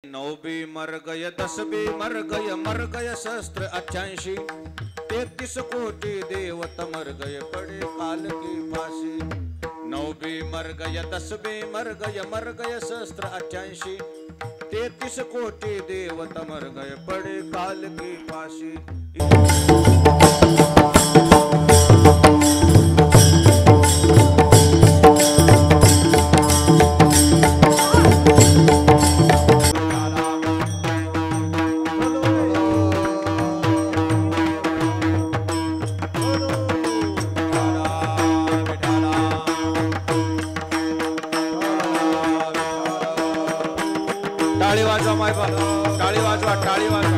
9 बी मर गय 10 बी मर गय सहस्त्र 88 33 कोटी देवत मर गए पड़े काल की फांसी 9 बी मर गय 10 बी मर गय सहस्त्र 88 33 कोटी देवत मर गए पड़े काल की फांसी। टाळी वाजवा माय बाप, टाळी वाजवा, टाळी वाजवा।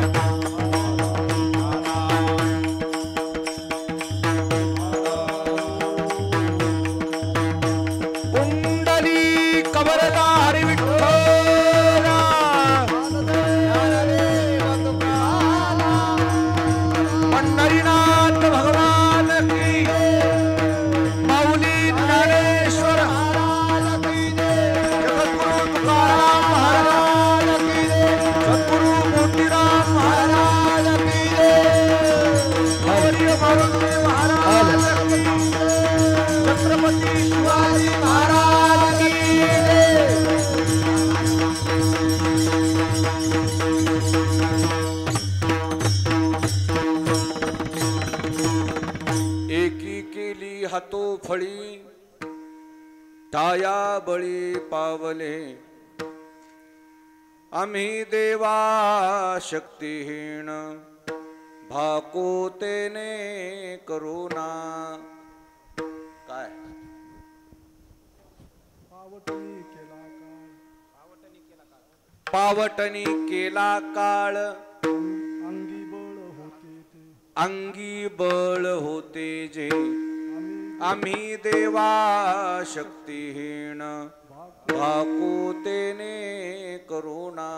कुंडली कबरदारी विठ्ठला पंढरीनाथ भगवान की माऊली ज्ञानेश्वर जगद्गुरु तुकाराम महाराज सद्गुरु मोतीराम महाराज की जय महाराज छत्रपती शिवाजी महाराज की एकी केली हातो फळी टाया बळी पावले आम्ही देवा शक्तिहीन भाकोतेने करुणा। काय पावटणी केला काळ अंगी बळ होते जे आम्ही देवा शक्तिहीन भाकोतेने करुणा।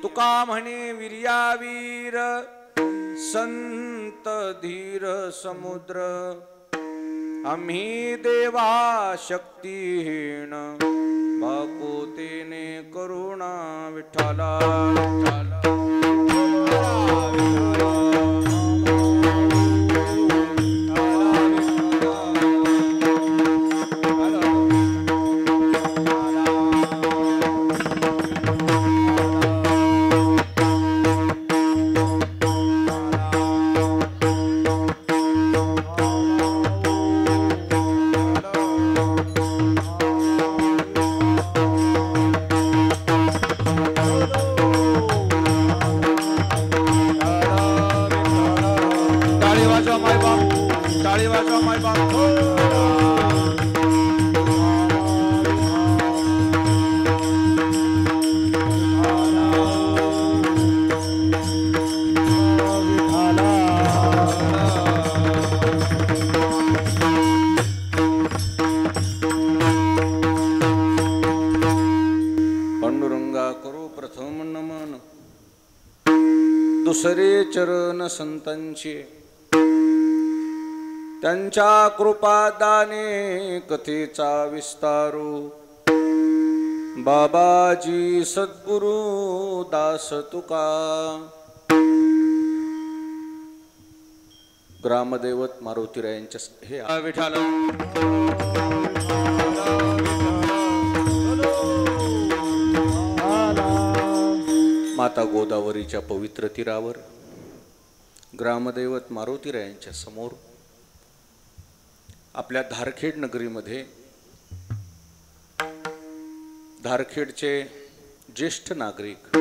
तुका म्हणे वीर्यावीर संत धीर समुद्र आम्ही देवा शक्तिहीन भाकोतेने करुणा। विठ्ठला टाळी वाजवा माय बाप। पांडुरंगा करू प्रथम नमन दुसरे चरण संतांचे त्यांच्या कृपादाने कथेचा विस्तारू बाबाजी सद्गुरु दास तुका। ग्रामदैवत मारुतीरायांच्या हे विठाल माता गोदावरीच्या पवित्र तीरावर ग्रामदैवत मारुतीरायांच्या समोर आपल्या धारखेड नगरीमध्ये धारखेडचे ज्येष्ठ नागरिक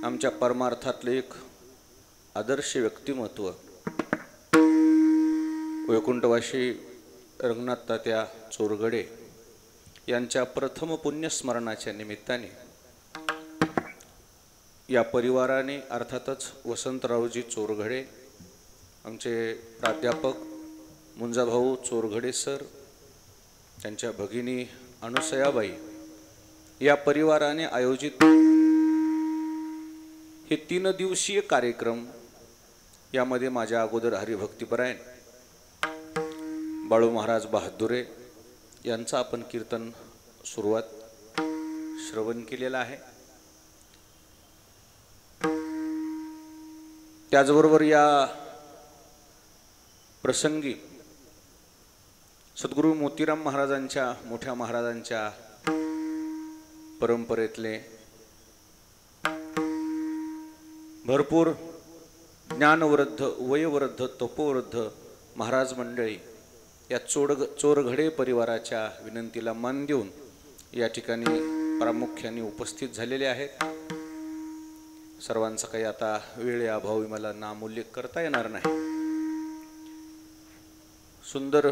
आमच्या परमार्थातले एक आदर्श व्यक्तिमत्व वैकुंठवासी रंगनाथ तात्या चोरघडे यांच्या प्रथम पुण्यस्मरणाच्या निमित्ताने या परिवाराने अर्थातच वसंतरावजी चोरघडे आमचे प्राध्यापक मुंजाभाऊ चोरघडे सर त्यांच्या भगिनी अनुसयाबाई या परिवाराने आयोजित हे 3 दिवसीय कार्यक्रम यामध्ये माझ्या अगोदर हरिभक्तीपरायण बाळू महाराज बहादुरे यांचा आपण कीर्तन सुरुवात श्रवण केलेला आहे। त्याचबरोबर या प्रसंगी सद्गुरू मोतीराम महाराजांच्या, मोठ्या महाराजांच्या परंपरेतले भरपूर ज्ञानवृद्ध, वयोवृद्ध, तपोवृद्ध महाराज मंडळी या चोरघडे परिवाराच्या विनंतीला मान देऊन या ठिकाणी प्रामुख्याने उपस्थित झालेले आहेत। सर्वांचा काही आता वेळेअभावी मला नामोल्लेख करता येणार नाही। सुंदर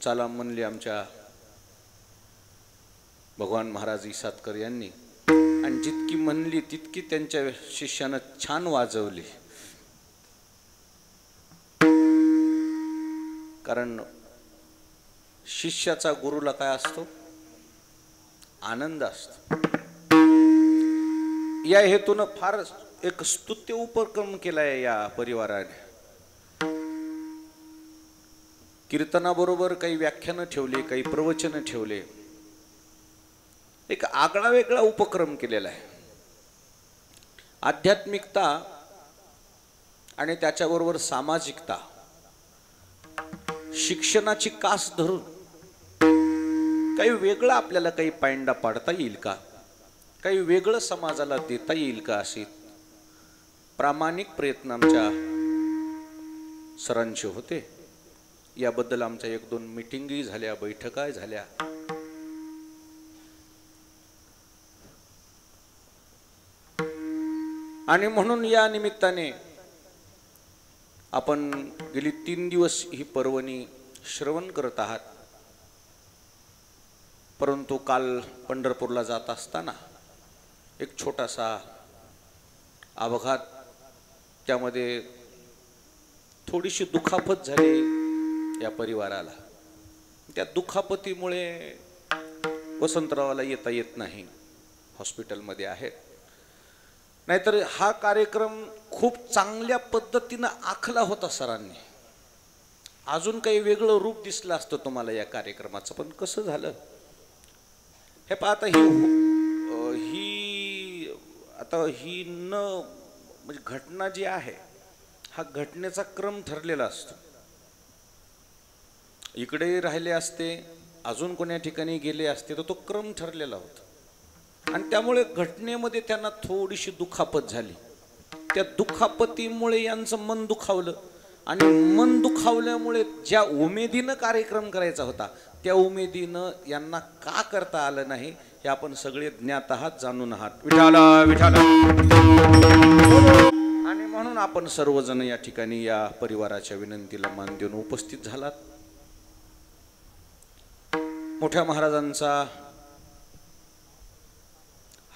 चाला म्हणली आमच्या भगवान महाराज इसातकर यांनी, आणि जितकी म्हणली तितकी त्यांच्या शिष्यानं छान वाजवली। कारण शिष्याचा गुरुला काय असतो? आनंद असतो। या हेतून फार एक स्तुत्य उपक्रम केलाय या परिवाराने। कीर्तनाबरोबर काही व्याख्यानं ठेवले, काही प्रवचन ठेवले, एक आगळा वेगळा उपक्रम केलेला आहे। आध्यात्मिकता आणि त्याच्याबरोबर सामाजिकता, शिक्षणाची कास धरून काही वेगळं आपल्याला काही पायंडा पाडता येईल का, काही वेगळं समाजाला देता येईल का, अशी प्रामाणिक प्रयत्न आमच्या सरांचे होते। याबद्दल आमच्या 1-2 मीटिंगही झाल्या, बैठका झाल्या। आणि म्हणून या निमित्ताने आपण गेली 3 दिवस ही पर्वणी श्रवण करत आहात। परंतु काल पंढरपूरला जात असताना एक छोटासा अपघात, त्यामध्ये थोडीशी दुखापत झाली या परिवाराला। त्या दुखापतीमुळे वसंतरावाला येता येत नाही, हॉस्पिटलमध्ये आहेत। नाहीतर हा कार्यक्रम खूप चांगल्या पद्धतीने आखला होता सरांनी। अजून काही वेगळं रूप दिसलं असतं तुम्हाला या कार्यक्रमाचं, पण कसं झालं हे पाहता, ही न म्हणजे घटना जी आहे, हा घटनेचा क्रम ठरलेला असतो। इकडे राहिले असते, अजून कोण्या ठिकाणी गेले असते, तर तो क्रम ठरलेला होता। आणि त्यामुळे घटनेमध्ये त्यांना थोडीशी दुखापत झाली। त्या दुखापतीमुळे यांचं मन दुखावलं, आणि मन दुखावल्यामुळे ज्या उमेदीनं कार्यक्रम करायचा होता त्या उमेदीनं यांना का करता आलं नाही हे आपण सगळे ज्ञात आहात, जाणून आहात। विठाला विठाला। आणि म्हणून आपण सर्वजण या ठिकाणी या परिवाराच्या विनंतीला मान देऊन उपस्थित झालात। मोठ्या महाराजांचा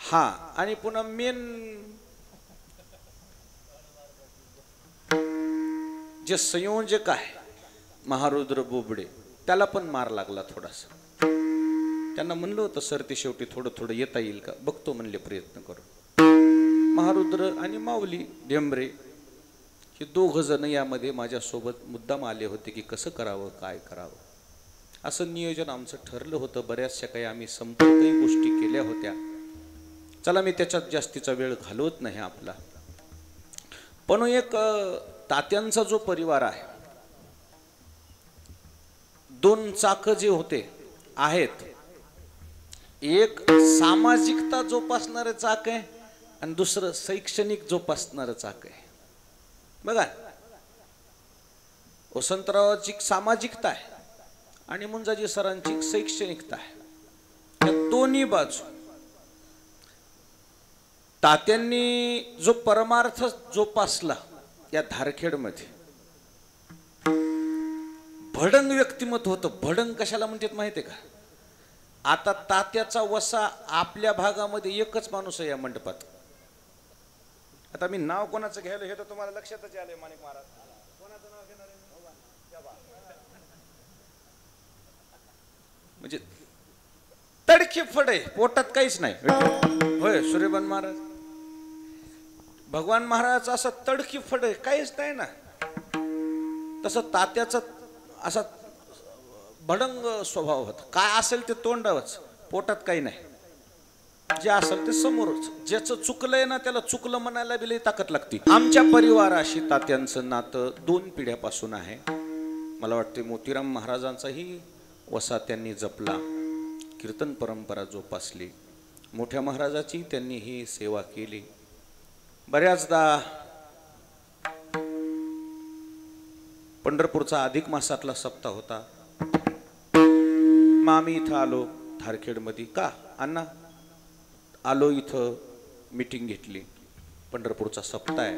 हा, आणि पुन्हा मेन जे संयोजक आहे महारुद्र बोबडे, त्याला पण मार लागला थोडासा। त्यांना म्हणलं होतं सर ते शेवटी थोडं थोडं येता येईल का, बघतो म्हणले प्रयत्न करून। महारुद्र आणि माऊली ढेंबरे हे 2 जण यामध्ये माझ्यासोबत मुद्दाम आले होते की कसं करावं, काय करावं, असं नियोजन आमचं ठरलं होतं। बऱ्याचशा काही आम्ही संपर्कही गोष्टी केल्या होत्या। चला, मी त्याच्यात जास्तीचा वेळ घालवत नाही आपला। पण एक तात्यांचा जो परिवार आहे, 2 चाक जे होते आहेत, एक सामाजिकता जोपासणारे चाक आहे आणि दुसरं शैक्षणिक जोपासणारं चाक आहे। बघा, वसंतरावाची सामाजिकता आहे आणि मुंजाजी सरांची शैक्षणिकता आहे। या दोन्ही बाजू तात्यांनी जो परमार्थ जोपासला या धारखेडमध्ये, भडंग व्यक्तिमत्व होतं। भडंग कशाला म्हणतात माहिती आहे का? आता तात्याचा वसा आपल्या भागामध्ये एकच माणूस आहे या मंडपात। आता मी नाव कोणाचं घ्यायला हे तर तुम्हाला लक्षातच आलंय, माणिक महाराज। कोणाचं नाव घेणार आहे? म्हणजे तडकी फडे, पोटात काहीच नाही होय। सूर्यबन महाराज, भगवान महाराज असं तडकी फडे काहीच नाही ना, तसं तात्याचं असा भडंग स्वभाव होता। काय असेल ते तोंडावच, पोटात काही नाही। जे असेल ते समोरच, ज्याचं चुकलंय ना त्याला चुकलं म्हणायला बी लई ताकद लागते. आमच्या परिवाराशी तात्यांचं नातं 2 पिढ्यापासून आहे. मला वाटते मोतीराम महाराजांचाही वसा त्यांनी जपला, कीर्तन परंपरा जोपासली, मोठ्या महाराजाची त्यांनी ही सेवा केली. बऱ्याचदा पंढरपूरचा अधिक मासातला सप्ताह होता. मग आम्ही इथं आलो धारखेडमध्ये. का अण्णा आलो, इथं मीटिंग घेतली. पंढरपूरचा सप्ताह आहे.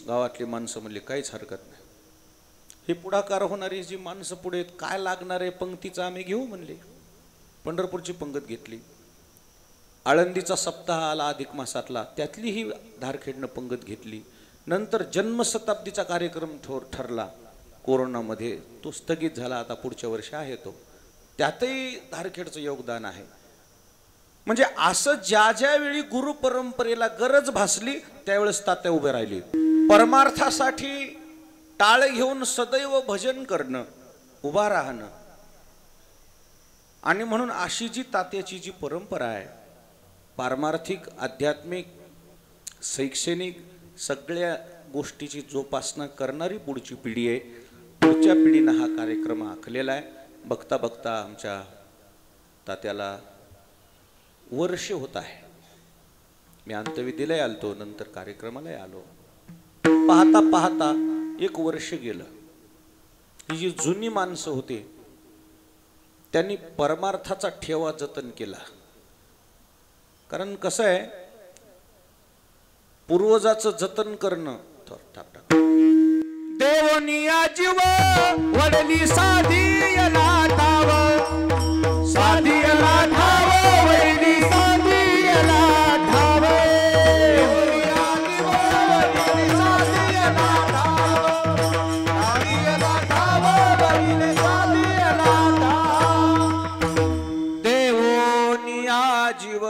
गावातली माणसं म्हणली काहीच हरकत नाही, हे पुढाकार होणारी जी माणसं पुढे काय लागणार आहे पंक्तीचं आम्ही घेऊ म्हणले. पंढरपूरची पंगत घेतली. आळंदीचा सप्ताह आला अधिक मासातला, त्यातली ही धारखेडनं पंगत घेतली. नंतर जन्मशताब्दीचा कार्यक्रम ठरला कोरोनामध्ये, तो स्थगित झाला. आता पुढच्या वर्षी आहे तो, त्यातही धारखेडचं योगदान आहे. म्हणजे असं ज्या ज्या वेळी गुरु परंपरेला गरज भासली त्यावेळेस तात्या उभे राहिले. परमार्थासाठी टाळ घेऊन सदैव भजन करणं, उभा राहणं. आणि म्हणून अशी जी तात्याची जी परंपरा आहे, पारमार्थिक, आध्यात्मिक, शैक्षणिक सगळ्या गोष्टीची जोपासना करणारी पुढची पिढी आहे. पुढच्या पिढीनं हा कार्यक्रम आखलेला आहे. बघता बघता आमच्या तात्याला वर्ष होत आहे. मी अंत्यविधीलाही आलतो, नंतर कार्यक्रमालाही आलो. पाहता पाहता 1 वर्ष गेलं. ही जी जुनी माणसं होती त्यांनी परमार्थाचा ठेवा जतन केला. कारण कसं आहे, पूर्वजाचं जतन करणं. देवनिया जीव वडली साधीयला ठाव, साधीयला ठाव, वडली साधीयला ठाव. देवनिया जीव वडली साधीयला ठाव, साधीयला ठाव, वडली साधीयला ठाव. देवनिया जीव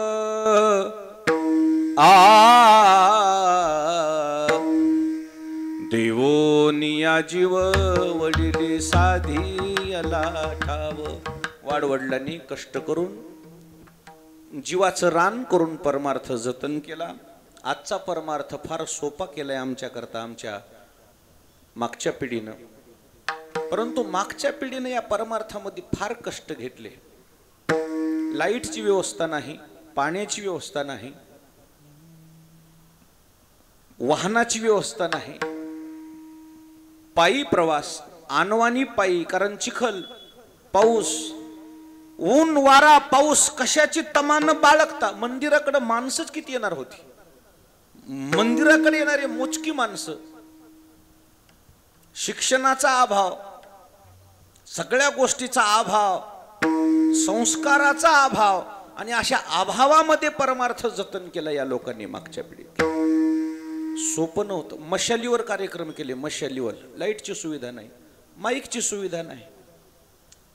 देवोनिया जीव वडिले साधीयला ठाव. वाडवडिलांनी कष्ट करून जीवाचं रान करून परमार्थ जतन केला. आजचा परमार्थ फार सोपा केलाय आमच्याकरता, आमच्या मागच्या पिढीनं. परंतु मागच्या पिढीनं या परमार्थामध्ये फार कष्ट घेतले. लाईटची व्यवस्था नाही, पाण्याची व्यवस्था नाही, वाहनाची व्यवस्था नाही, पायी प्रवास, आणवानी पायी. कारण चिखल, पाऊस, ऊन, वारा, पाऊस कशाची तमान बाळगता. मंदिराकडे माणसंच किती येणार होती, मंदिराकडे येणारे मोजकी माणसं. शिक्षणाचा अभाव, सगळ्या गोष्टीचा अभाव, संस्काराचा अभाव, आणि अशा अभावामध्ये परमार्थ जतन केला या लोकांनी मागच्या पिढीत. सोपं नव्हतं. मशालीवर कार्यक्रम केले, मशालीवर. लाईटची सुविधा नाही, माईकची सुविधा नाही,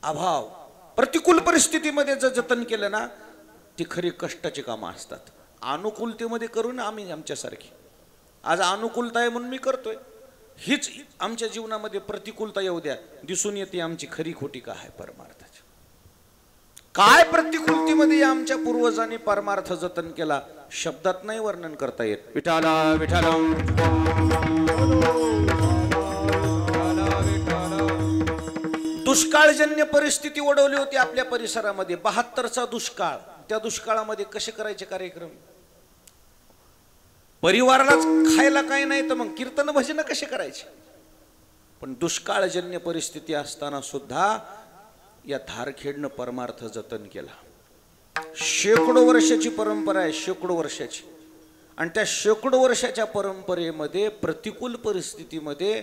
अभाव. प्रतिकूल परिस्थितीमध्ये जर जतन केलं ना, ती खरी कष्टाची कामं असतात. अनुकूलतेमध्ये करून आम्ही आमच्यासारखी. आज अनुकूलता आहे म्हणून मी करतोय. हीच आमच्या जीवनामध्ये प्रतिकूलता येऊ द्या, दिसून येते आमची खरी खोटी काय आहे परमार्थाची. काय प्रतिकूलतेमध्ये आमच्या पूर्वजांनी परमार्थ जतन केला, शब्दात नाही वर्णन करता येत. विठाला विठाला. दुष्काळजन्य परिस्थिती ओढवली होती आपल्या परिसरामध्ये. 72चा दुष्काळ. त्या दुष्काळामध्ये कसे करायचे कार्यक्रम? परिवारालाच खायला काही नाही तर मग कीर्तन भजन कसे करायचे? पण दुष्काळजन्य परिस्थिती असताना सुद्धा या धारखेडनं परमार्थ जतन केला. शेकडो वर्षाची परंपरा आहे, शेकडो वर्षाची. आणि त्या शेकडो वर्षाच्या परंपरेमध्ये प्रतिकूल परिस्थितीमध्ये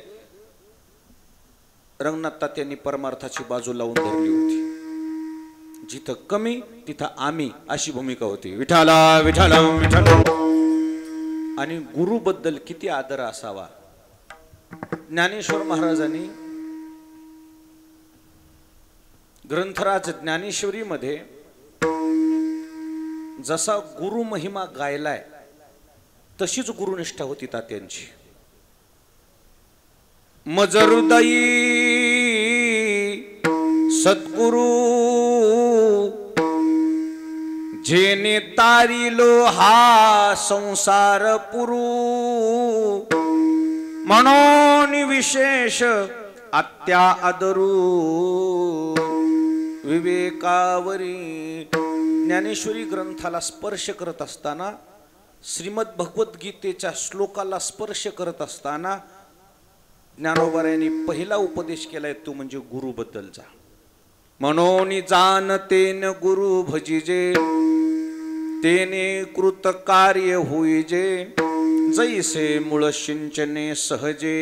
रंगनाथ तात्यांनी परमार्थाची बाजू लावून धरली होती. जिथं कमी तिथं आम्ही, अशी भूमिका होती. विठाला विठाला विठाला. आणि गुरुबद्दल किती आदर असावा. ज्ञानेश्वर महाराजांनी ग्रंथराज ज्ञानेश्वरीमध्ये जसा गुरु महिमा गायलाय तशीच गुरुनिष्ठा होती तात्यांची. मज हृदयी सद्गुरु जेने तारिलो हा संसार पुरू म्हणून विशेष आत्या आदरू विवेकावरी ज्ञानेश्वरी ग्रंथाला स्पर्श करत असताना श्रीमद भगवद्गीतेच्या श्लोकाला स्पर्श करत असताना ज्ञानोबारायांनी पहिला उपदेश केलाय तो म्हणजे गुरुबद्दलचा म्हणून जाणतेन गुरु भजिजे तेने कृत कार्य होईजे जैसे मूळ सिंचने सहजे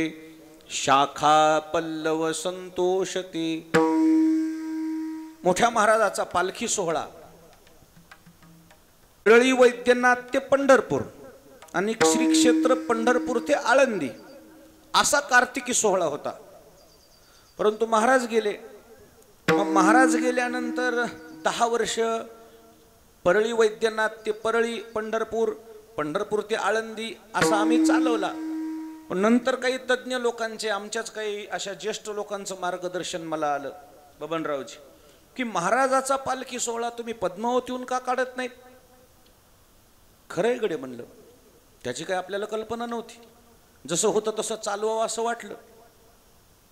शाखा पल्लव संतोषती। मोठ्या महाराजाचा पालखी सोहळा परळी वैद्यनाथ ते पंढरपूर आणि श्री क्षेत्र पंढरपूर ते आळंदी असा कार्तिकी सोहळा होता। परंतु महाराज गेले। महाराज गेल्यानंतर 10 वर्ष परळी वैद्यनाथ ते परळी पंढरपूर, पंढरपूर ते आळंदी असा आम्ही चालवला। पण नंतर काही तज्ञ लोकांचे आमच्याच काही अशा ज्येष्ठ लोकांचं मार्गदर्शन मला आलं बबनरावजी की महाराजाचा पालखी सोहळा तुम्ही पद्मावतीहून का काढत नाहीत? खरंय गडे म्हणलं, त्याची काही आपल्याला कल्पना नव्हती। जसं होतं तसं चालवावं असं वाटलं।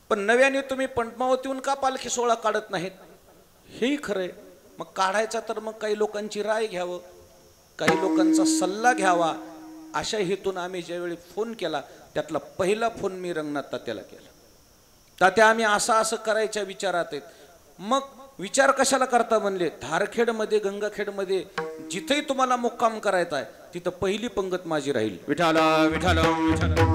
पण नव्याने तुम्ही पद्मावतीहून का पालखी सोहळा काढत नाहीत हेही खरंय। मग काढायचा तर मग काही लोकांची राय घ्यावं, काही लोकांचा सल्ला घ्यावा अशा हेतून आम्ही ज्यावेळी फोन केला त्यातला पहिला फोन मी रंगनाथ तात्याला केला। तात्या आम्ही असं करायच्या विचारात आहेत। मग विचार कशाला करता म्हणले, धारखेडमध्ये गंगाखेडमध्ये जिथेही तुम्हाला मुक्काम करायचा आहे तिथं पहिली पंगत माझी राहील। विठाला विठाला विठाला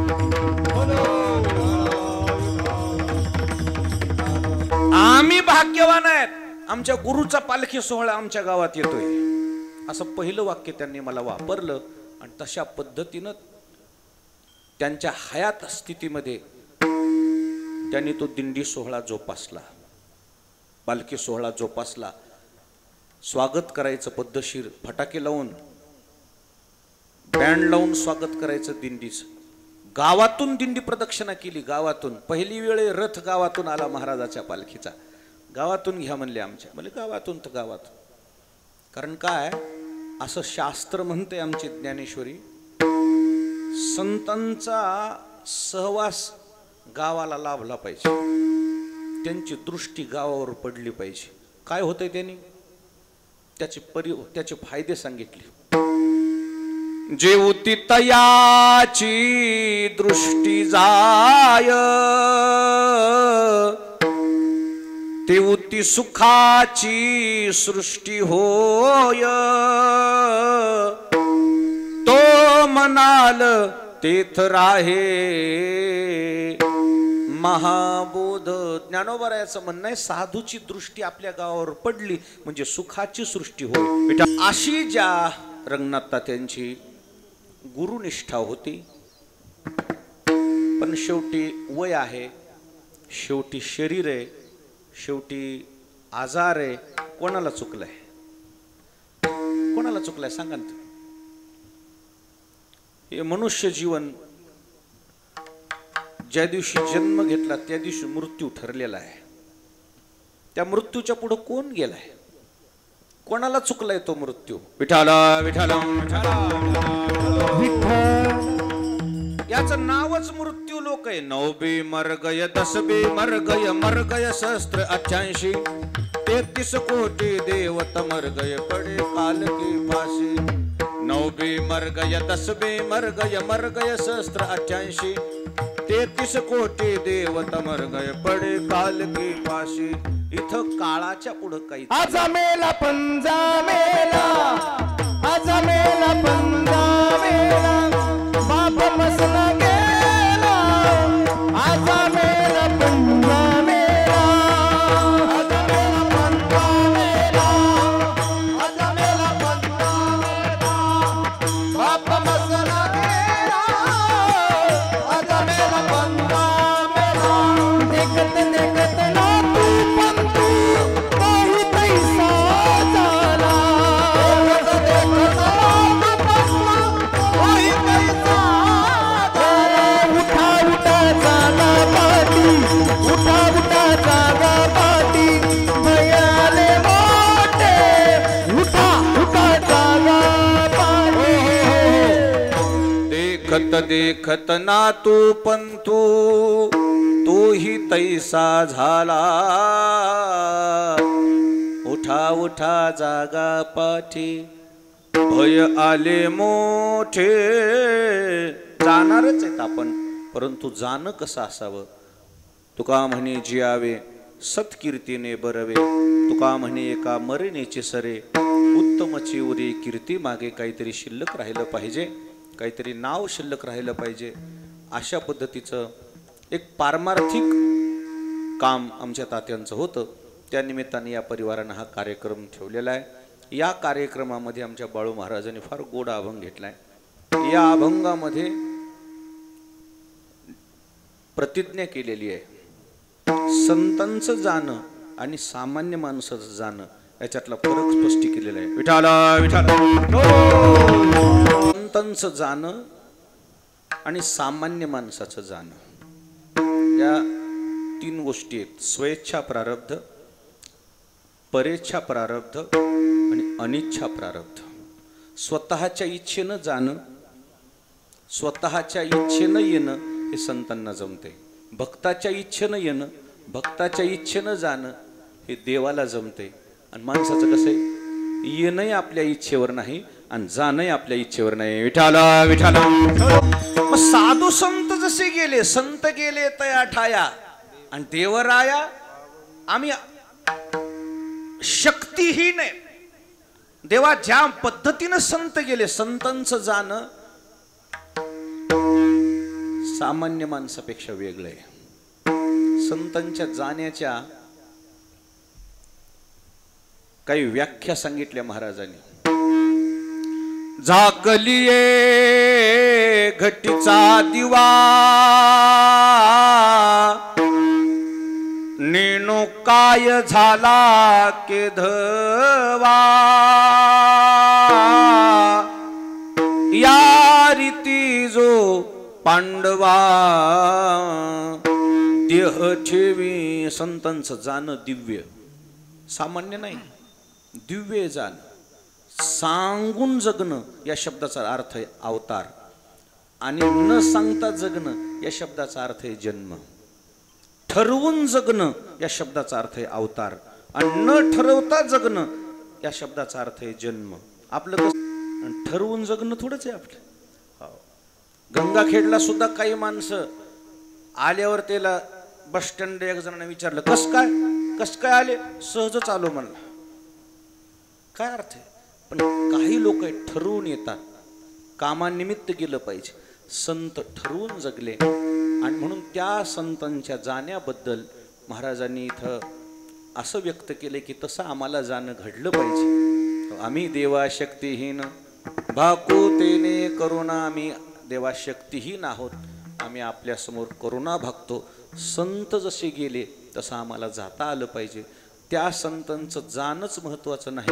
आम्ही भाग्यवान आहेत, आमच्या गुरुचा पालखी सोहळा आमच्या गावात येतोय असं पहिलं वाक्य त्यांनी मला वापरलं। आणि तशा पद्धतीनं त्यांच्या हयात स्थितीमध्ये त्यांनी तो दिंडी सोहळा जोपासला, पालखी सोहळा जोपासला। स्वागत करायचं पद्धतशीर, फटाके लावून बँड लावून स्वागत करायचं दिंडीचं। गावातून दिंडी प्रदक्षिणा केली, गावातून पहिली वेळ रथ गावातून आला महाराजाच्या पालखीचा। गावातून घ्या म्हणले आमच्या, म्हणजे गावातून तर गावातून। कारण काय असं शास्त्र म्हणते आमची ज्ञानेश्वरी, संतांचा सहवास गावाला लाभला पाहिजे, त्यांची दृष्टी गावावर पडली पाहिजे। काय होतंय त्यांनी त्याचे फायदे सांगितले। जेवती तयाची दृष्टी जाय तेवती सुखाची सृष्टी होय तो म्हणाल तेथ राहे महाबोध। ज्ञानोबारायाचं म्हणणं आहे साधूची दृष्टी आपल्या गावावर पडली म्हणजे सुखाची सृष्टी होय। अशी ज्या रंगनाथ तात्यांची गुरुनिष्ठा होती, पण शेवटी वय आहे, शेवटी शरीर आहे, शेवटी आजार आहे। कोणाला चुकलाय, कोणाला चुकलाय सांगा ना। हे मनुष्य जीवन ज्या दिवशी जन्म घेतला त्या दिवशी मृत्यू ठरलेला आहे। त्या मृत्यूच्या पुढे कोण गेलाय, कोणाला चुकलाय तो मृत्यू? विठाला विठाला याचं नावच मृत्यू लोक आहे। 9 बी मर गय 10 बी मर गय मर गय सहस्त्र 88 33 कोटी देवत मर गय पडे काल की फाशी। 9 बी मर गय 10 बी मर गय सहस्त्र 88 33 कोटी देवत मर गय पडे काल की फाशी। इथं काळाच्या पुढे काही आज मेला पंजा मेला, आज मेला पंजा मेला, बाप मसला गेला, आज मेला पंजा मेला, आज मेला पंजा मेला, आज मेला पंजा मेला, बाप मसला गेला, आज मेला पंजा मेला। देखत देखत ना तू पण तू काही पैसा झाला, देखत देखत ना तू देखत देखत ना तू पंतू तोही तैसा झाला उठा उठा जागा पाठी भय आले मोठे जाणारच आहेत आपण परंतु जाणं कसं असावं तुका म्हणे जियावे सत्कीर्तीने बरवे तुका म्हणे एका मरणेचे सरे उत्तमची उरी कीर्ती मागे काहीतरी शिल्लक राहिलं पाहिजे काहीतरी नाव शिल्लक राहिलं पाहिजे अशा पद्धतीचं एक पारमार्थिक काम आमच्या तात्यांचं होतं त्या निमित्ताने या परिवारानं हा कार्यक्रम ठेवलेला आहे या कार्यक्रमामध्ये आमच्या बाळू महाराजांनी फार गोड अभंग घेतलाय या अभंगामध्ये प्रतिज्ञा केलेली आहे संतांचं जाणं आणि सामान्य माणसाचं जाणं याच्यातला फरक स्पष्ट केलेला आहे विठाला विठाला संतांचं जाणं आणि सामान्य माणसाचं जाणं या तीन गोष्टी आहेत स्वेच्छा प्रारब्ध परेच्छा प्रारब्ध आणि अनिच्छा प्रारब्ध स्वतःच्या इच्छेनं जाणं स्वतःच्या इच्छेनं येणं हे संतांना जमते भक्ताच्या इच्छेनं येणं भक्ताच्या इच्छेनं जाणं हे देवाला जमते आणि माणसाचं कसं आहे येणंही आपल्या इच्छेवर नाही आणि जाणंही आपल्या इच्छेवर नाही विठाला विठाला मग साधू संत जसे गेले संत गेले तया ठाया आणि देवराया आम्ही शक्तीहीन आहे देवा ज्या पद्धतीनं संत गेले संतांचं जाणं सामान्य माणसापेक्षा वेगळं आहे संतांच्या जाण्याच्या काही व्याख्या सांगितल्या महाराजांनी झाकलिये घटीचा दिवा नेणो काय झाला केधवा या रीती जो पांडवा देह ठेवी संतांचं जाणं दिव्य सामान्य नाही दिव्य जाणं सांगून जगणं या शब्दाचा अर्थ आहे अवतार आणि न सांगता जगणं या शब्दाचा अर्थ आहे जन्म ठरवून जगणं या शब्दाचा अर्थ आहे अवतार आणि न ठरवता जगणं या शब्दाचा अर्थ आहे जन्म आपलं कसं ठरवून जगणं थोडंच आहे आपलं गंगाखेडला सुद्धा काही माणसं आल्यावर त्याला बस स्टँड एक जणांना विचारलं कस काय आले सहजच आलो म्हणला काय अर्थ आहे पण काही लोक ठरवून येतात कामानिमित्त गेलं पाहिजे संत ठरवून जगले आणि म्हणून त्या संतांच्या जाण्याबद्दल महाराजांनी इथं असं व्यक्त केलं की तसं आम्हाला जाणं घडलं पाहिजे आम्ही देवा शक्तीहीन भाकुतेने करुणा आम्ही देवा शक्तीहीन आहोत आम्ही आपल्या समोर करुणा भागतो संत जसे गेले तसं आम्हाला जाता आलं पाहिजे त्या संतांचं जाणच महत्वाचं नाही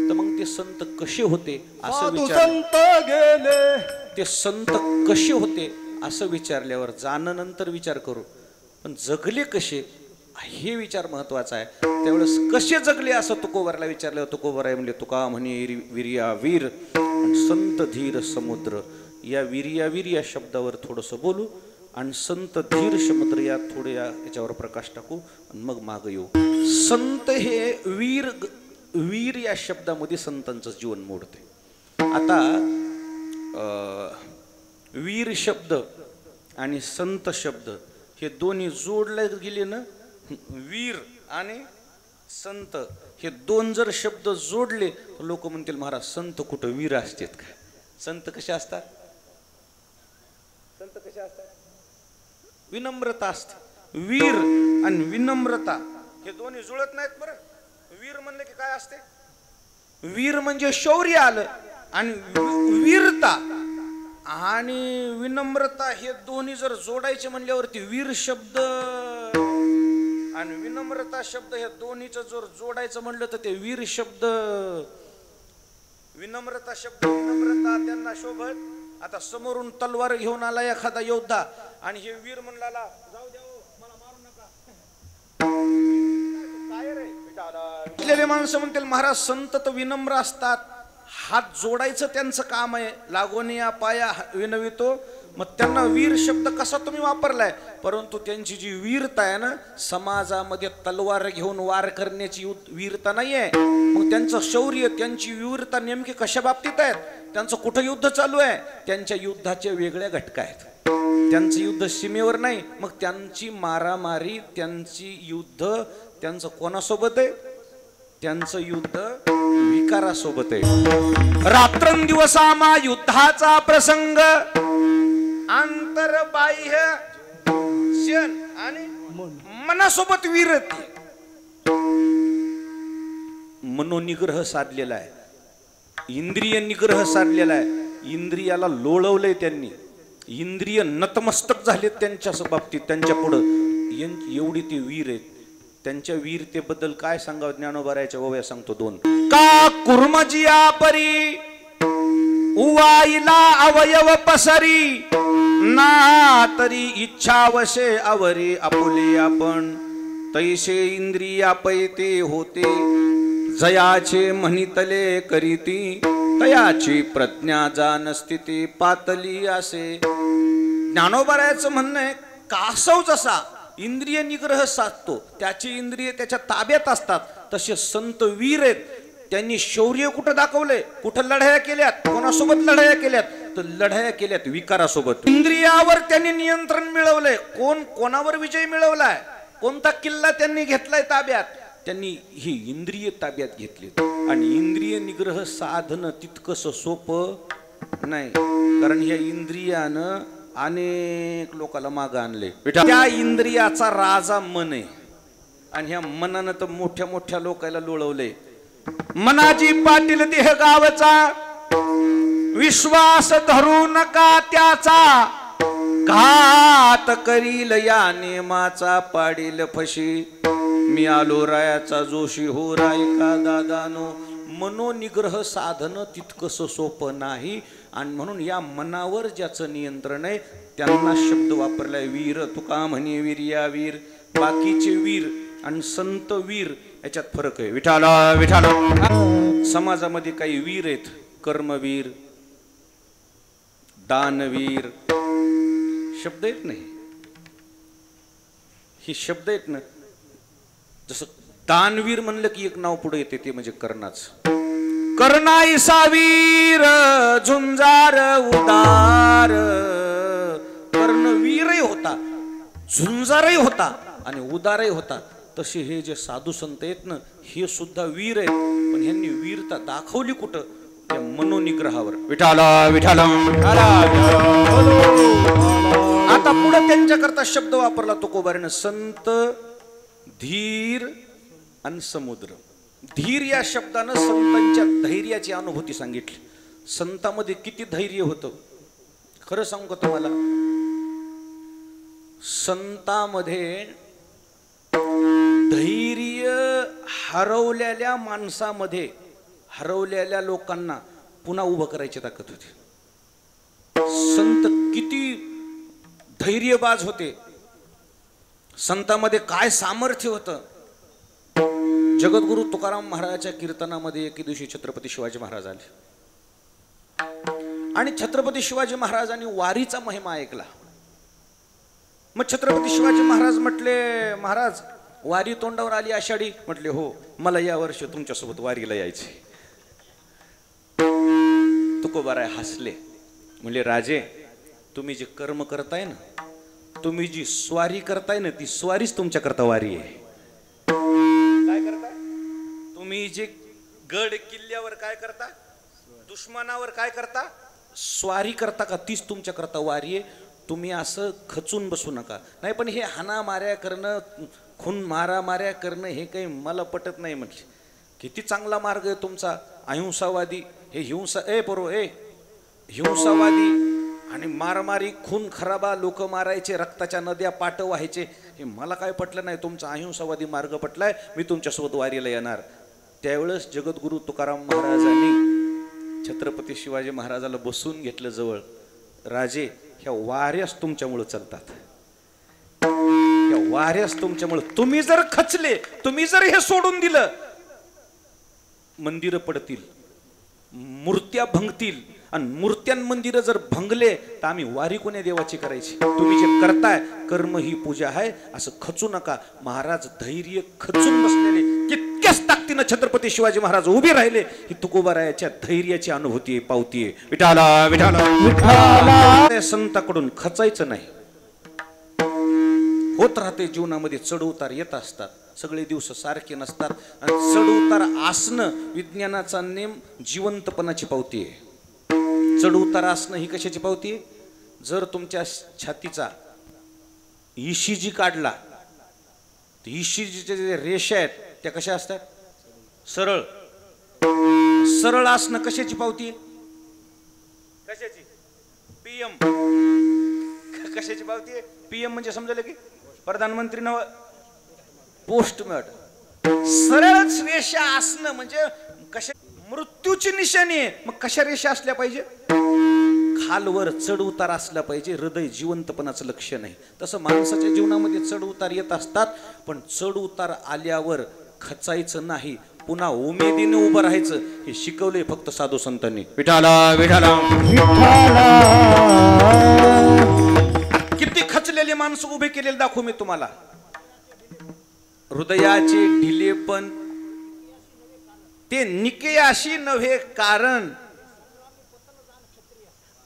तर मग ते संत कसे होते असं संत गेले ते संत कसे होते असं विचारल्यावर जाणं नंतर विचार करू पण जगले कसे हे विचार महत्वाचा आहे त्यावेळेस कसे जगले असं तुकोबराला विचारलं तुकोबराय म्हणजे तुका म्हणे वीर्या वीर संत धीर समुद्र या वीर्यावीर या शब्दावर थोडंसं बोलू आणि संत धीर समुद्र या थोडे याच्यावर प्रकाश टाकू आणि मग माग येऊ संत हे वीर वीर या शब्दामध्ये संतांचं जीवन मोडते आता वीर शब्द आणि संत शब्द हे दोन्ही जोडले गेले ना वीर आणि संत हे दोन जर शब्द जोडले तर लोक म्हणतील महाराज संत कुठं वीर असतात काय संत कसे असतात संत कसे असतात विनम्रता असते वीर आणि विनम्रता हे दोन्ही जुळत नाहीत बरं वीर म्हणले की काय असते वीर म्हणजे शौर्य आलं आणि वीरता आणि विनम्रता हे दोन्ही जर जोडायचे म्हणल्यावरती वीर शब्द आणि विनम्रता शब्द हे दोन्हीचं जर जोडायचं म्हणलं तर ते वीर शब्द विनम्रता शब्द विनम्रता त्यांना शोभत आता समोरून तलवार घेऊन आला एखादा योद्धा आणि हे वीर म्हणला जाऊ द्या मला मारू नका काय रे माणसं म्हणतील महाराज संत तर विनम्र असतात हात जोडायचं त्यांचं काम आहे लागोनिया पाया विनवितो मग त्यांना वीर शब्द कसा तुम्ही वापरलाय, परंतु त्यांची जी वीरता आहे ना, समाजामध्ये तलवार घेऊन वार करण्याची वीरता नाहीये. मग त्यांचं शौर्य, त्यांची वीरता नेमकी कशा बाबतीत आहेत? त्यांचं कुठं युद्ध चालू आहे? त्यांच्या युद्धाचे वेगळ्या घटक आहेत. त्यांचं युद्ध सीमेवर नाही, मग त्यांची मारामारी, त्यांची युद्ध, त्यांचं कोणासोबत आहे? त्यांचं युद्ध विकारासोबत आहे. रात्रंदिवस आम्हा युद्धाचा प्रसंग, आंतरबाह्य क्षण आणि मनासोबत वीरती. मनोनिग्रह साधलेला आहे, इंद्रिय निग्रह साधलेला आहे. इंद्रियाला लोळवलंय त्यांनी, इंद्रिय नतमस्तक झालेत त्यांच्या बाबतीत, त्यांच्या पुढं एवढी ते वीर आहेत. त्यांच्या वीरतेबद्दल काय सांगावं? ज्ञानोबारायच्या ओव्या सांगतो 2. का कुर्मजिया परी उवाईला अवयव पसरी, ना तरी इच्छावशे आवरे आपुले आपण. तैसे इंद्रिया पैते होते, जयाचे म्हणितले करीती. तयाची प्रज्ञा जाण स्थिती पातली असे. ज्ञानोबारायचं म्हणणं आहे, कासव जसा इंद्रिय निग्रह साधतो, त्याची इंद्रिय त्याच्या ताब्यात असतात, तसे संत वीर आहेत. त्यांनी शौर्य कुठं दाखवलंय? कुठं लढाया केल्यात? कोणासोबत लढाया केल्यात? तर लढाया केल्यात विकारासोबत. इंद्रियावर त्यांनी नियंत्रण मिळवलंय. कोणावर विजय मिळवलाय? कोणता किल्ला त्यांनी घेतलाय ताब्यात? त्यांनी ही इंद्रिय ताब्यात घेतली. आणि इंद्रिय निग्रह साधन तितकंसं सोपं नाही, कारण ह्या इंद्रियानं अनेक लोकांना मागं आणले. त्या इंद्रियाचा राजा मन आहे, आणि ह्या मनानं तर मोठ्या मोठ्या लोकांना लोळवले. मनाची पाटील देह गावचा, विश्वास धरू नका त्याचा. घात करील या नेमाचा, पाडील फशी. मी आलो रायाचा जोशी हो रायका दादानो. मनोनिग्रह साधन तितकंसं सोपं नाही, आणि म्हणून या मनावर ज्याचं नियंत्रण आहे त्यांना शब्द वापरलाय वीर. तुका म्हणे वीर्या वीर. बाकीचे वीर आणि संत वीर याच्यात फरक आहे. विठाला विठाला. समाजामध्ये काही वीर आहेत, कर्मवीर, दानवीर, शब्द आहेत नाही, ही शब्द आहेत ना. जसं दानवीर म्हणलं की एक नाव पुढे येते, ते म्हणजे कर्णाचं. कर्णाईसा वीर झुंजार उदार. कर्णवीरही होता, झुंजारही होता आणि उदारही होता. तसे हे जे साधू संत आहेत ना, हे सुद्धा वीर आहेत, पण ह्यांनी वीरता दाखवली कुठं? त्या मनोनिग्रहावर. विठाला विठाला. आता पुढे त्यांच्याकरता शब्द वापरला तुकोबारानं, संत, धीर आणि समुद्र. धीर या शब्दानं संतांच्या धैर्याची अनुभूती सांगितली. संतांमध्ये किती धैर्य होतं खरं सांगू का तुम्हाला? संतांमध्ये धैर्य हरवलेल्या माणसामध्ये, हरवलेल्या लोकांना पुन्हा उभं करायची ताकद होती. संत किती धैर्यबाज होते, संतांमध्ये काय सामर्थ्य होतं. जगद्गुरु तुकाराम महाराजांच्या कीर्तनामध्ये एके दिवशी छत्रपती शिवाजी महाराज आले, आणि छत्रपती शिवाजी महाराजांनी वारीचा महिमा ऐकला. मग छत्रपती शिवाजी महाराज म्हटले, महाराज वारी तोंडावर आली आषाढी. म्हटले हो, मला या वर्षी तुमच्यासोबत वारीला यायचे. तुकोबाराय हसले, म्हणले राजे, तुम्ही जे कर्म करताय ना, तुम्ही जी स्वारी करताय ना, ती स्वारीच तुमच्याकरता वारी आहे. काय करताय तुम्ही? जे गड किल्ल्यावर काय करता, दुश्मनावर काय करता, स्वारी करता का, तीच तुमच्याकरता वारी आहे. तुम्ही असं खचून बसू नका. नाही पण हे हाना माऱ्या करणं, खून माऱ्या करणं, हे काही मला पटत नाही. म्हटले किती चांगला मार्ग आहे तुमचा, अहिंसावादी. हे हिंसावादी आणि मारामारी, खून खराबा, लोक मारायचे, रक्ताच्या नद्या पाट व्हायचे, हे मला काय पटलं नाही. तुमचा अहिंसावादी मार्ग पटलाय, मी तुमच्यासोबत वारीला येणार. त्यावेळेस जगद्गुरु तुकाराम महाराजांनी छत्रपती शिवाजी महाराजाला बसून घेतलं जवळ. राजे, ह्या वाऱ्यास तुमच्यामुळे चालतात, ह्या वाऱ्यास तुमच्यामुळे. तुम्ही जर खचले, तुम्ही जर हे सोडून दिलं, मंदिरं पडतील, मूर्त्या भंगतील, आणि मूर्त्यां मंदिरं जर भंगले तर आम्ही वारी कोण्या देवाची करायची? तुम्ही जे करताय कर्म ही पूजा आहे असं खचू नका. महाराज धैर्य खचून बसलेले, कितक्याच ताकदीनं छत्रपती शिवाजी महाराज उभे राहिले. ही तुकोबारायाच्या धैर्याची अनुभूती आहे, पावती आहे. विठाला विठाला विठाला. संताकडून खचायचं नाही. होत राहते जीवनामध्ये, चढ उतार येत असतात. सगळे दिवस सारखे नसतात आणि चढ उतार असणं विज्ञानाचा नेम जिवंतपणाची पावती आहे. चढ उतार असणं ही कशाची पावती आहे? जर तुमच्या छातीचा ECG काढला तर ECGच्या जे रेषा आहेत त्या कशा असतात? सरळ. सरळ असणं कशाची पावती आहे? कशाची? PM. कशाची पावती आहे? PM म्हणजे समजलं की प्रधानमंत्री नव पोस्टमॅन. सरळच रेषा असणं म्हणजे कशा? मृत्यूची निशाणी आहे. मग कशा रेषा असल्या पाहिजे? खालवर चढ उतार असला पाहिजे. हृदय जिवंतपणाचं लक्षण आहे. तसं माणसाच्या जीवनामध्ये चढ उतार येत असतात, पण चढ उतार आल्यावर खचायचं नाही, पुन्हा उमेदीने उभं राहायचं. हे शिकवलंय फक्त साधू संतांनी. विठाला विठाला विठाला. किती खचलेले माणसं उभे केलेले दाखवू मी तुम्हाला. हृदयाचे ढिले पण ते निकेयाशी नव्हे कारण.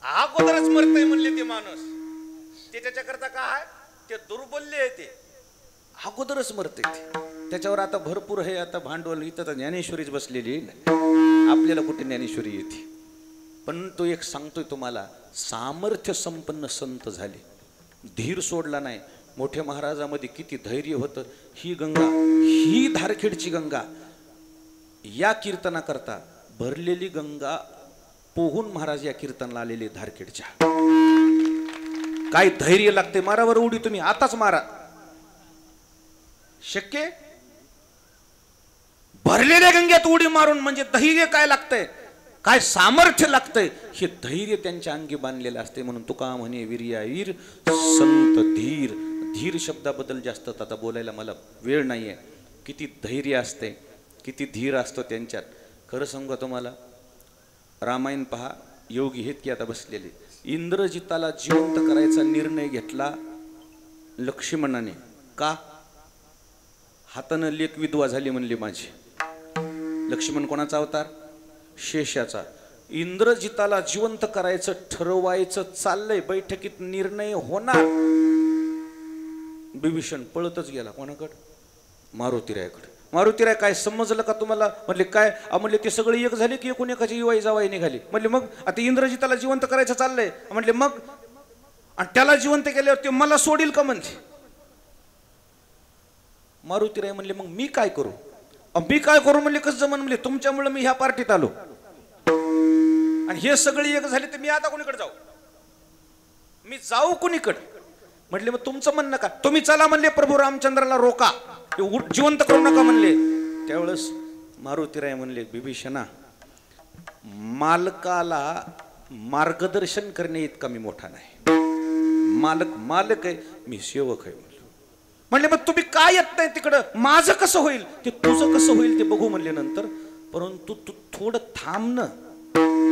अगोदरच मरतय म्हणले ते माणूस. ते त्याच्याकरता काय? ते दुर्बल्य आहे. ते अगोदरच मरते. त्याच्यावर आता भरपूर हे आता भांडवल. इथं तर ज्ञानेश्वरीच बसलेली आहे. आपल्याला कुठे ज्ञानेश्वरी येते? पण तो एक सांगतोय तुम्हाला, सामर्थ्य संपन्न संत झाले, धीर सोडला नाही. मोठ्या महाराजामध्ये किती धैर्य होतं. ही गंगा, ही धारखेडची गंगा, या कीर्तना करता भरलेली गंगा पोहून महाराज या कीर्तनला आलेले धारखेडच्या. काय धैर्य लागते? मारावर उडी तुम्ही आताच मारा. शक्य? भरलेल्या गंगेत उडी मारून म्हणजे धैर्य काय लागतंय, काय सामर्थ्य लागतंय, हे धैर्य त्यांच्या अंगी बांधलेलं असते. म्हणून तुका म्हणे वीर्यावीर संत धीर. धीर शब्दाबद्दल जास्त आता बोलायला मला वेळ नाहीये. किती धैर्य असते, किती धीर असतो त्यांच्यात. खरं सांगू तुम्हाला, रामायण पहा. योगी आहेत की आता बसलेले. इंद्रजिताला जिवंत करायचा निर्णय घेतला लक्ष्मणाने. का? हातानं लेक विधवा झाली म्हणली माझी. लक्ष्मण कोणाचा अवतार? शेषाचा. इंद्रजिताला जिवंत करायचं ठरवायचं चाललंय, बैठकीत निर्णय होणार. विभीषण पळतच गेला कोणाकडे? मारुतीरायाकडे. मारुतीराय काय समजलं का तुम्हाला? म्हणले काय? म्हणले ते सगळे एक झाले की एकूण एकाची युवाई जावाई निघाली. म्हणले मग आता इंद्रजिताला जिवंत करायचं चाललंय. म्हणले मग? आणि त्याला जिवंत केल्यावर ते मला सोडील का म्हणते? मारुतीराय म्हणले मग मी काय करू? मी काय करू म्हणले कसं जमन? म्हणले तुमच्यामुळे मी ह्या पार्टीत आलो आणि हे सगळे एक झाले तर मी आता कोणीकडे जाऊ? मी जाऊ कोणीकडे? म्हटले मग तुमचं म्हणणं का? तुम्ही चला म्हणले प्रभू रामचंद्राला रोका, जिवंत करू नका म्हणले. त्यावेळेस मारुतीराय म्हणले विभीषणा, मालकाला मार्गदर्शन करणे इतका मी मोठा नाही. मालक आहे, मी सेवक आहे. म्हणले मग तुम्ही काय येत नाही तिकडं? माझं कसं होईल? ते तुझं कसं होईल ते बघू म्हणले नंतर. परंतु तू थोडं थांब ना.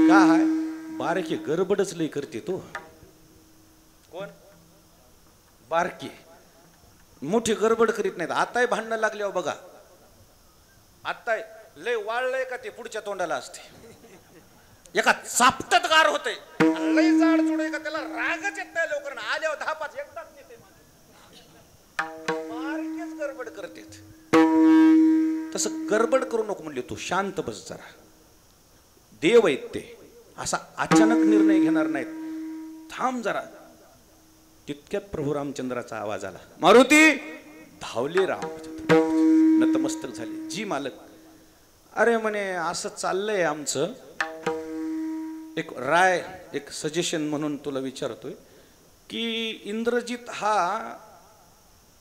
काय बारकी गडबडच लई करते तू. कोण? बारकी मोठी गडबड करीत नाहीत. आताही भांडणं लागल्यावर बघा, आताय लय वाळलंय का ते पुढच्या तोंडाला असते. एका चापटत गार होते, लय जाड जुड आहे का त्याला रागच येत नाही लवकर. आल्यावर 10-5 एकदाच नेते. बारकीच गडबड करते. तसं गडबड करू नको म्हणले. तू शांत बस जरा. देव आहेत ते, असा अचानक निर्णय घेणार नाहीत. थांब जरा. तितक्यात प्रभू रामचंद्राचा आवाज आला. मारुती! धावले रामचंद्र, नतमस्तक झाले. जी मालक. अरे म्हणे असं चाललंय आमचं. एक सजेशन म्हणून तुला विचारतोय की इंद्रजित हा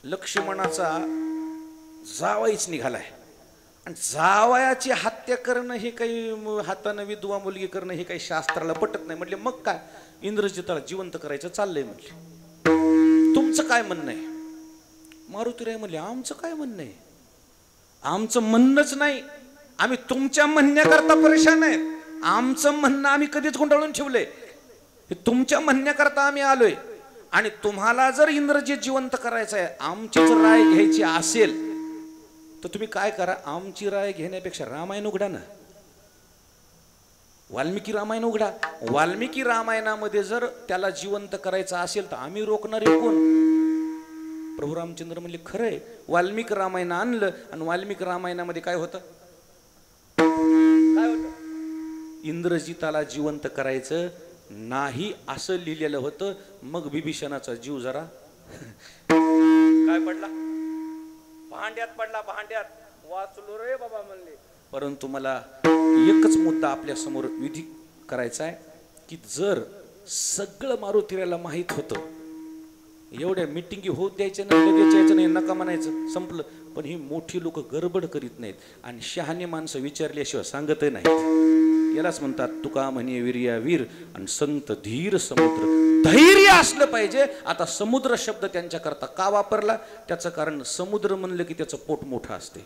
लक्ष्मणाचा जावाईच निघालाय आणि जावयाची हत्या करणं हे काही हातानं विधवा मुलगी करणं हे काही शास्त्राला पटत नाही. म्हटले मग काय? इंद्रजिताला जिवंत करायचं चाललंय म्हटले. तुमचं काय म्हणणं आहे? मारुतीराय म्हणले आमचं काय म्हणणं आहे? आमचं म्हणणंच नाही. आम्ही तुमच्या म्हणण्याकरता परेशान आहेत. आमचं म्हणणं आम्ही कधीच गुंडाळून ठेवलंय, तुमच्या म्हणण्याकरता आम्ही आलोय. आणि तुम्हाला जर इंद्रजित जिवंत करायचं आहे, आमची जर राय घ्यायची असेल तर तुम्ही काय करा, आमची राय घेण्यापेक्षा रामायण उघडा ना, वाल्मिकी रामायण उघडा. वाल्मिकी रामायणामध्ये जर त्याला जिवंत करायचं असेल तर आम्ही रोखणारे कोण? प्रभू रामचंद्र म्हणले खरंय. वाल्मिकी रामायण आणलं आणि वाल्मिकी रामायणामध्ये काय होतं? काय होतं? इंद्रजिताला जिवंत करायचं नाही असं लिहिलेलं होतं. मग बिभीषणाचा जीव जरा काय पडला? भांड्यात पडला, भांड्यात. वाचलो रे बाबा म्हणले. परंतु मला एकच मुद्दा आपल्या समोर विधी करायचा आहे की जर सगळं मारुतीला माहित होतं, एवढ्या मिटिंगी होत द्यायच्या नाही, लगेच यायचं नाही, नका म्हणायचं, संपलं. पण ही मोठी लोक गडबड करीत नाहीत आणि शहाणे माणसं विचारल्याशिवाय सांगतही नाहीत. यालाच म्हणतात तुका म्हणे वीर्या वीर आणि संत धीर समुद्र. धैर्य असलं पाहिजे. आता समुद्र शब्द त्यांच्या करता का वापरला? त्याचं कारण समुद्र म्हणलं की त्याचं पोट मोठं असते.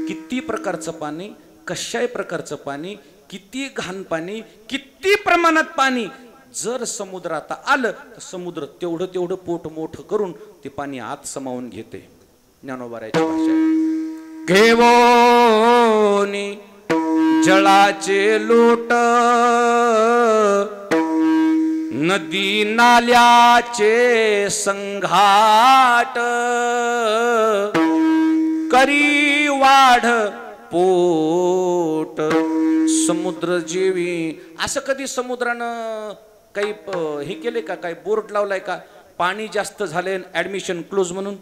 किती प्रकारचं पाणी, कशाही प्रकारचं पाणी, किती घाण पाणी, किती प्रमाणात पाणी जर समुद्रात आलं तर समुद्र तेवढं तेवढं पोट मोठं करून ते पाणी आत समावून घेते. ज्ञानोबारायची भाषा आहे. घेवोनी जळाचे लोट नदी नाल्याचे संघाट करी वाढ पोट समुद्र जीवी. असं कधी समुद्रानं काही हे केले का? काही बोर्ड लावलाय का? पाणी जास्त झाले ऍडमिशन क्लोज म्हणून.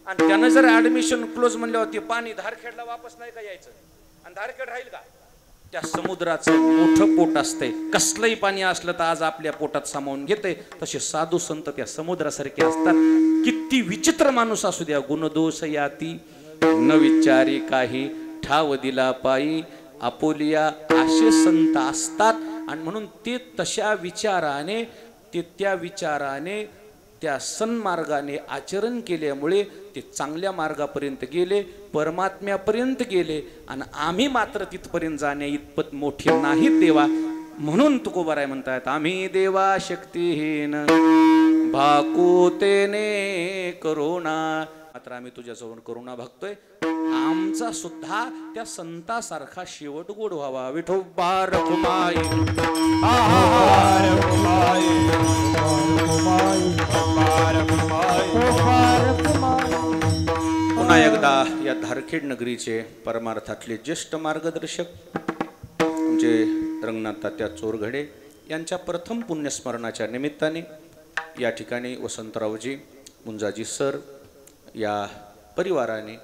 आणि त्यानं जर ऍडमिशन क्लोज म्हणल्यावर ते पाणी धारखेडला वापस नाही का यायचं? आणि धारखेड राहील का? त्या समुद्राचं मोठं पोट असतंय. कसलंही पाणी असलं तर आज आपल्या पोटात सामावून घेते. तसे साधू संत त्या समुद्रासारखे असतात. किती विचित्र माणूस असू द्या, गुणदोष याती न विचारी काही, ठाव दिला पायी आपोलिया, असे संत असतात. आणि म्हणून ते तशा विचाराने, ते त्या विचाराने, त्या सन्मार्गाने आचरण केल्यामुळे ते चांगल्या मार्गापर्यंत गेले, परमात्म्यापर्यंत गेले. आणि आम्ही मात्र तिथपर्यंत जाण्या इतपत मोठे नाहीत देवा. म्हणून तुकोबाराय म्हणतात आम्ही देवा शक्तीहीन भाकुतेने करुणा. मात्र आम्ही तुझ्याजवळ करुणा भागतोय. आमचा सुद्धा त्या संतासारखा शेवट गोड व्हावा. विठोबा रखुमाई पुन्हा एकदा या धारखेड नगरीचे परमार्थातले ज्येष्ठ मार्गदर्शक आमचे रंगनाथ तात्या चोरघडे यांच्या प्रथम पुण्यस्मरणाच्या निमित्ताने या ठिकाणी वसंतरावजी मुंजाजी सर या परिवाराने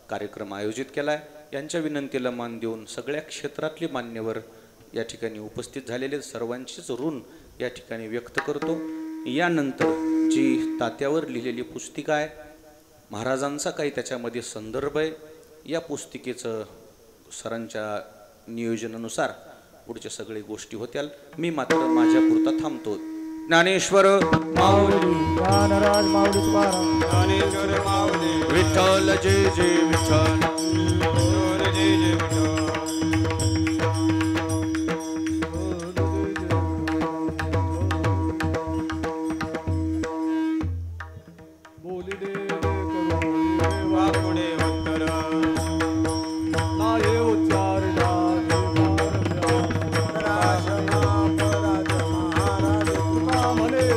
कार्यक्रम आयोजित केला आहे. यांच्या विनंतीला मान देऊन सगळ्या क्षेत्रातले मान्यवर या ठिकाणी उपस्थित झालेले सर्वांचीच ऋण या ठिकाणी व्यक्त करतो. यानंतर जी तात्यावर लिहिलेली पुस्तिका आहे, महाराजांचा काही त्याच्यामध्ये संदर्भ आहे, या पुस्तिकेचं सरांच्या नियोजनानुसार पुढच्या सगळ्या गोष्टी होत्याल. मी मात्र माझ्या पुरता थांबतो. ज्ञानेश्वर माऊली, ज्ञानराज माऊली तुकाराम, ज्ञानेश्वर माऊली, विठ्ठल जय जय विठ्ठल, जय जय विठ्ठल. बोली दे करू वाकुडे उत्तर नाये उच्चार राज महाराज तुका म्हणे